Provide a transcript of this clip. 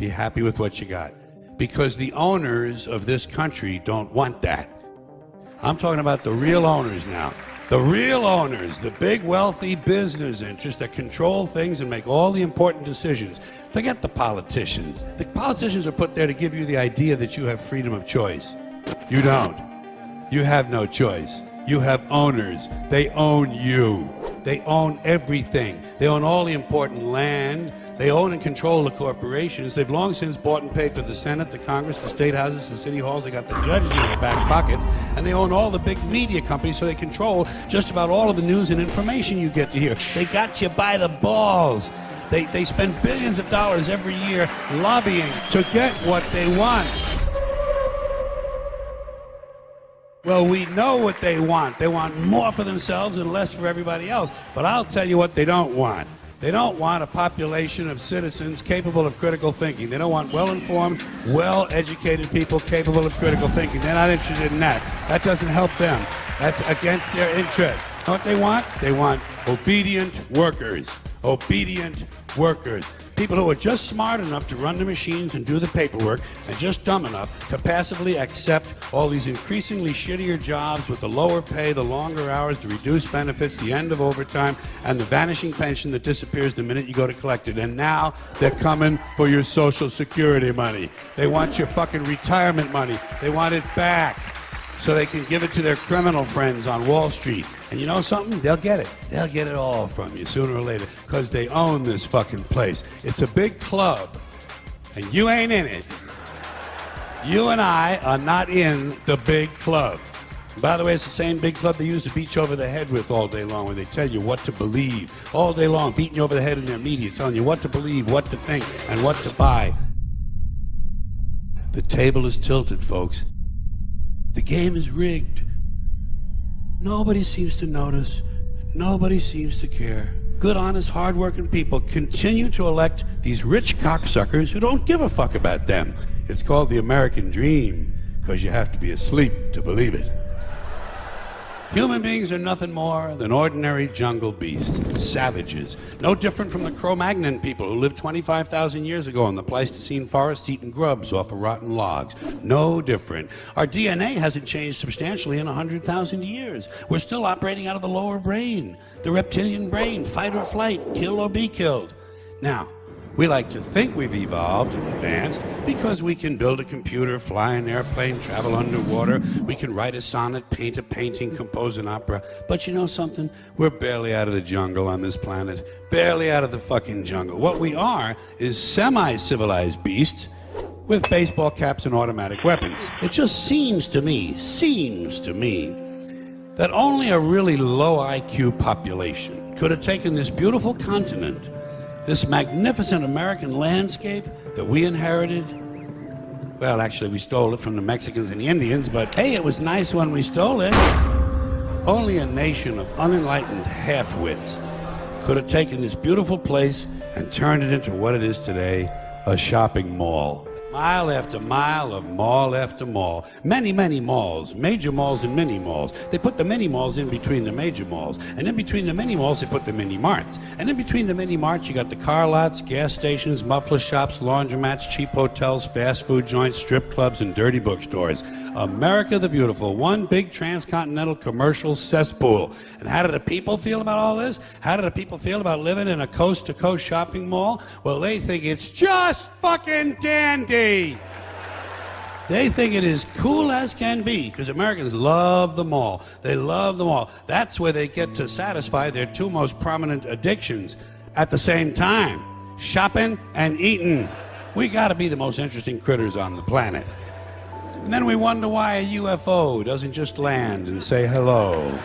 Be happy with what you got. Because the owners of this country don't want that. I'm talking about the real owners now. The real owners, the big wealthy business interests that control things and make all the important decisions. Forget the politicians. The politicians are put there to give you the idea that you have freedom of choice. You don't. You have no choice. You have owners. They own you. They own everything. They own all the important land. They own and control the corporations. They've long since bought and paid for the Senate, the Congress, the state houses, the city halls. They got the judges in their back pockets. And they own all the big media companies, so they control just about all of the news and information you get to hear. They got you by the balls. They spend billions of dollars every year lobbying to get what they want. Well, we know what they want. They want more for themselves and less for everybody else. But I'll tell you what they don't want. They don't want a population of citizens capable of critical thinking. They don't want well-informed, well-educated people capable of critical thinking. They're not interested in that. That doesn't help them. That's against their interest. You know what they want? They want obedient workers. Obedient workers. People who are just smart enough to run the machines and do the paperwork and just dumb enough to passively accept all these increasingly shittier jobs with the lower pay, the longer hours, the reduced benefits, the end of overtime, and the vanishing pension that disappears the minute you go to collect it. And now they're coming for your Social Security money. They want your fucking retirement money. They want it back so they can give it to their criminal friends on Wall Street. And you know something? They'll get it. They'll get it all from you sooner or later because they own this fucking place. It's a big club, and you ain't in it. You and I are not in the big club. And by the way, it's the same big club they use to beat you over the head with all day long, where they tell you what to believe all day long, beating you over the head in their media, telling you what to believe, what to think, and what to buy. The table is tilted, folks. The game is rigged. Nobody seems to notice. Nobody seems to care. Good, honest, hard-working people continue to elect these rich cocksuckers who don't give a fuck about them. It's called the American dream because you have to be asleep to believe it. Human beings are nothing more than ordinary jungle beasts, savages, no different from the Cro-Magnon people who lived 25,000 years ago in the Pleistocene forest eating grubs off of rotten logs. No different. Our DNA hasn't changed substantially in 100,000 years. We're still operating out of the lower brain, the reptilian brain, fight or flight, kill or be killed. Now, we like to think we've evolved and advanced because we can build a computer, fly an airplane, travel underwater. We can write a sonnet, paint a painting, compose an opera. But you know something? We're barely out of the jungle on this planet. Barely out of the fucking jungle. What we are is semi-civilized beasts with baseball caps and automatic weapons. It just seems to me that only a really low IQ population could have taken this beautiful continent, this magnificent American landscape that we inherited. Well, actually, we stole it from the Mexicans and the Indians, but hey, it was nice when we stole it. Only a nation of unenlightened half-wits could have taken this beautiful place and turned it into what it is today, a shopping mall. Mile after mile of mall after mall. Many, many malls, major malls and mini malls. They put the mini malls in between the major malls. And in between the mini malls, they put the mini marts. And in between the mini marts, you got the car lots, gas stations, muffler shops, laundromats, cheap hotels, fast food joints, strip clubs, and dirty bookstores. America the Beautiful, one big transcontinental commercial cesspool. And how do the people feel about all this? How do the people feel about living in a coast-to-coast shopping mall? Well, they think it's just fucking dandy. They think it is cool as can be because Americans love the mall. They love the mall. That's where they get to satisfy their two most prominent addictions at the same time, shopping and eating. We got to be the most interesting critters on the planet. And then we wonder why a UFO doesn't just land and say hello.